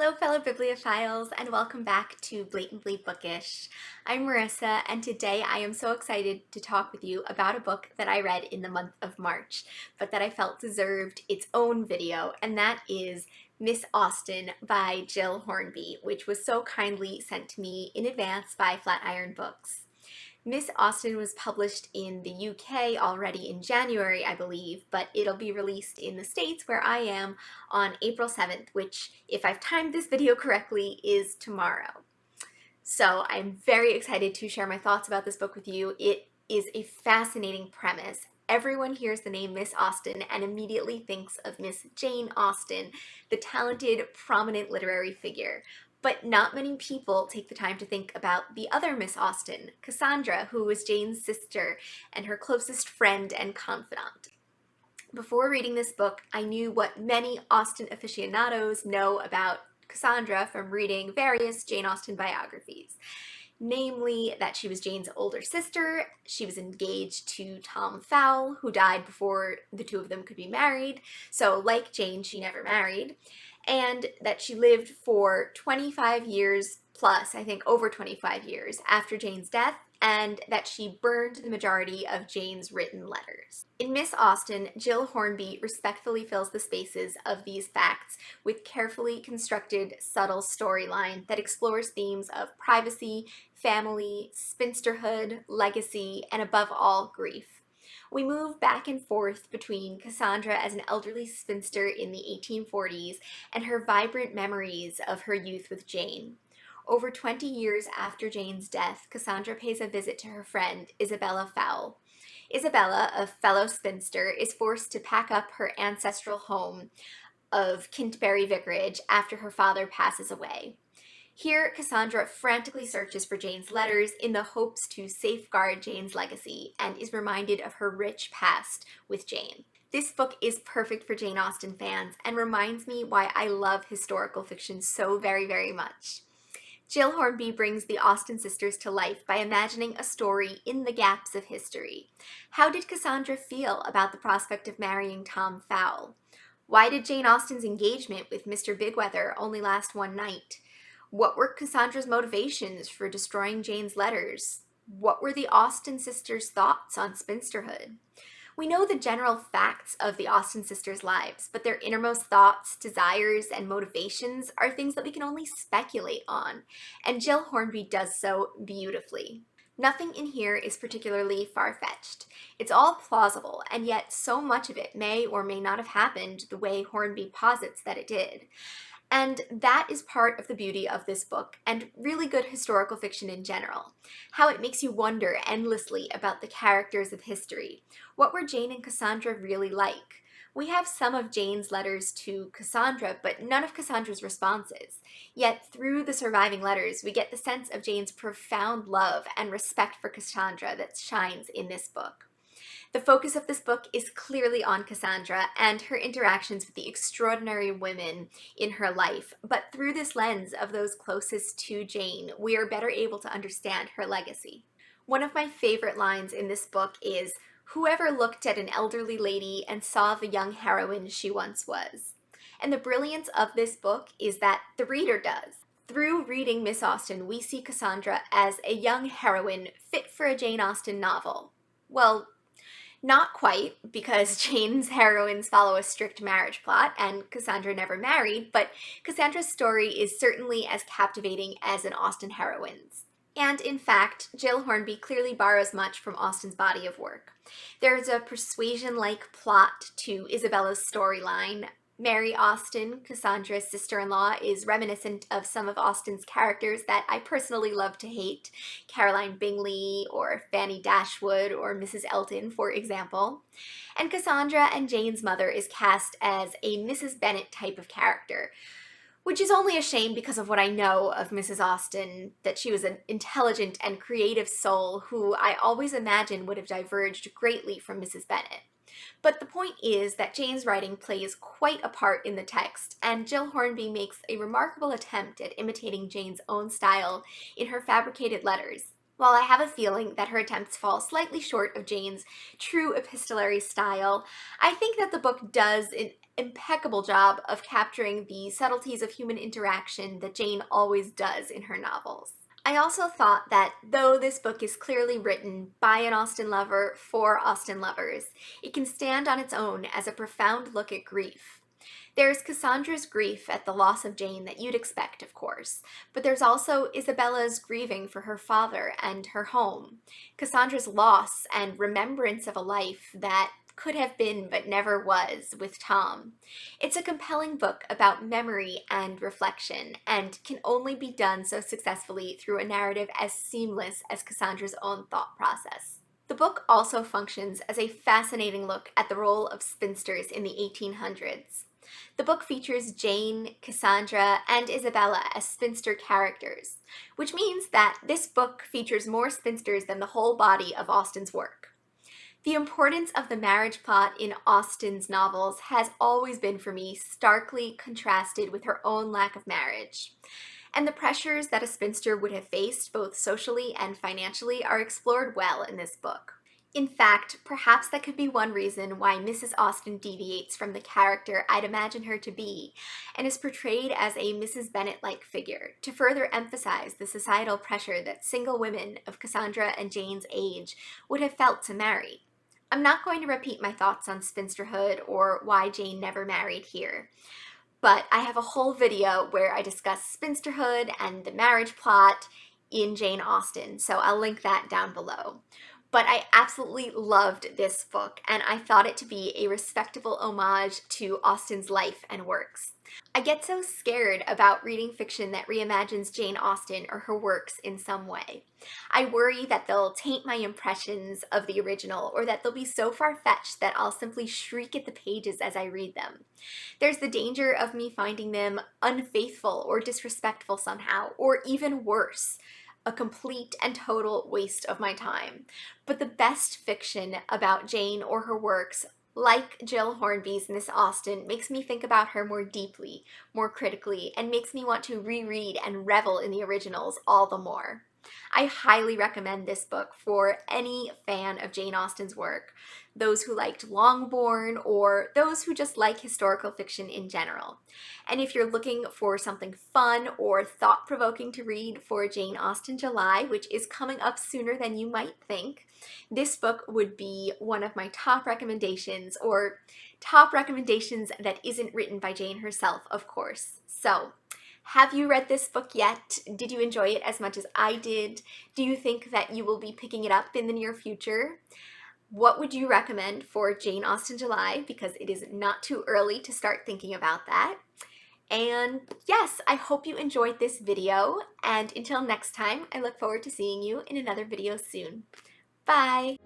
Hello fellow bibliophiles and welcome back to Blatantly Bookish. I'm Marissa and today I am so excited to talk with you about a book that I read in the month of March, but that I felt deserved its own video, and that is Miss Austen by Gill Hornby, which was so kindly sent to me in advance by Flatiron Books. Miss Austen was published in the UK already in January, I believe, but it'll be released in the States where I am on April 7th, which, if I've timed this video correctly, is tomorrow. So I'm very excited to share my thoughts about this book with you. It is a fascinating premise. Everyone hears the name Miss Austen and immediately thinks of Miss Jane Austen, the talented, prominent literary figure. But not many people take the time to think about the other Miss Austen, Cassandra, who was Jane's sister and her closest friend and confidant. Before reading this book, I knew what many Austen aficionados know about Cassandra from reading various Jane Austen biographies. Namely, that she was Jane's older sister, she was engaged to Tom Fowle, who died before the two of them could be married, so like Jane, she never married, and that she lived for 25 years plus, I think over 25 years, after Jane's death, and that she burned the majority of Jane's written letters. In Miss Austen, Gill Hornby respectfully fills the spaces of these facts with carefully constructed, subtle storyline that explores themes of privacy, family, spinsterhood, legacy, and above all, grief. We move back and forth between Cassandra as an elderly spinster in the 1840s and her vibrant memories of her youth with Jane. Over 20 years after Jane's death, Cassandra pays a visit to her friend, Isabella Fowle. Isabella, a fellow spinster, is forced to pack up her ancestral home of Kintbury Vicarage after her father passes away. Here, Cassandra frantically searches for Jane's letters in the hopes to safeguard Jane's legacy and is reminded of her rich past with Jane. This book is perfect for Jane Austen fans and reminds me why I love historical fiction so very, very much. Gill Hornby brings the Austen sisters to life by imagining a story in the gaps of history. How did Cassandra feel about the prospect of marrying Tom Fowle? Why did Jane Austen's engagement with Mr. Bigweather only last one night? What were Cassandra's motivations for destroying Jane's letters? What were the Austen sisters' thoughts on spinsterhood? We know the general facts of the Austen sisters' lives, but their innermost thoughts, desires, and motivations are things that we can only speculate on, and Gill Hornby does so beautifully. Nothing in here is particularly far-fetched. It's all plausible, and yet so much of it may or may not have happened the way Hornby posits that it did. And that is part of the beauty of this book, and really good historical fiction in general. How it makes you wonder endlessly about the characters of history. What were Jane and Cassandra really like? We have some of Jane's letters to Cassandra, but none of Cassandra's responses. Yet through the surviving letters, we get the sense of Jane's profound love and respect for Cassandra that shines in this book. The focus of this book is clearly on Cassandra and her interactions with the extraordinary women in her life, but through this lens of those closest to Jane, we are better able to understand her legacy. One of my favorite lines in this book is, "Whoever looked at an elderly lady and saw the young heroine she once was?" And the brilliance of this book is that the reader does. Through reading Miss Austen, we see Cassandra as a young heroine fit for a Jane Austen novel. Well, not quite, because Jane's heroines follow a strict marriage plot, and Cassandra never married, but Cassandra's story is certainly as captivating as an Austen heroine's. And in fact, Gill Hornby clearly borrows much from Austen's body of work. There's a persuasion-like plot to Isabella's storyline. Mary Austen, Cassandra's sister-in-law, is reminiscent of some of Austen's characters that I personally love to hate, Caroline Bingley or Fanny Dashwood or Mrs. Elton, for example. And Cassandra and Jane's mother is cast as a Mrs. Bennet type of character, which is only a shame because of what I know of Mrs. Austen, that she was an intelligent and creative soul who I always imagined would have diverged greatly from Mrs. Bennet. But the point is that Jane's writing plays quite a part in the text, and Gill Hornby makes a remarkable attempt at imitating Jane's own style in her fabricated letters. While I have a feeling that her attempts fall slightly short of Jane's true epistolary style, I think that the book does, in impeccable job of capturing the subtleties of human interaction that Jane always does in her novels. I also thought that though this book is clearly written by an Austen lover for Austen lovers, it can stand on its own as a profound look at grief. There's Cassandra's grief at the loss of Jane that you'd expect, of course, but there's also Isabella's grieving for her father and her home, Cassandra's loss and remembrance of a life that could have been but never was with Tom. It's a compelling book about memory and reflection, and can only be done so successfully through a narrative as seamless as Cassandra's own thought process. The book also functions as a fascinating look at the role of spinsters in the 1800s. The book features Jane, Cassandra, and Isabella as spinster characters, which means that this book features more spinsters than the whole body of Austen's work. The importance of the marriage plot in Austen's novels has always been for me starkly contrasted with her own lack of marriage. And the pressures that a spinster would have faced both socially and financially are explored well in this book. In fact, perhaps that could be one reason why Mrs. Austen deviates from the character I'd imagine her to be, and is portrayed as a Mrs. Bennet-like figure, to further emphasize the societal pressure that single women of Cassandra and Jane's age would have felt to marry. I'm not going to repeat my thoughts on spinsterhood or why Jane never married here, but I have a whole video where I discuss spinsterhood and the marriage plot in Jane Austen, so I'll link that down below. But I absolutely loved this book, and I thought it to be a respectable homage to Austen's life and works. I get so scared about reading fiction that reimagines Jane Austen or her works in some way. I worry that they'll taint my impressions of the original, or that they'll be so far-fetched that I'll simply shriek at the pages as I read them. There's the danger of me finding them unfaithful or disrespectful somehow, or even worse, a complete and total waste of my time. But the best fiction about Jane or her works, like Gill Hornby's Miss Austen, makes me think about her more deeply, more critically, and makes me want to reread and revel in the originals all the more. I highly recommend this book for any fan of Jane Austen's work, those who liked Longbourn, or those who just like historical fiction in general. And if you're looking for something fun or thought-provoking to read for Jane Austen July, which is coming up sooner than you might think, this book would be one of my top recommendations, or top recommendations that isn't written by Jane herself, of course. So, have you read this book yet? Did you enjoy it as much as I did? Do you think that you will be picking it up in the near future? What would you recommend for Jane Austen July? Because it is not too early to start thinking about that. And yes, I hope you enjoyed this video, and until next time, I look forward to seeing you in another video soon. Bye!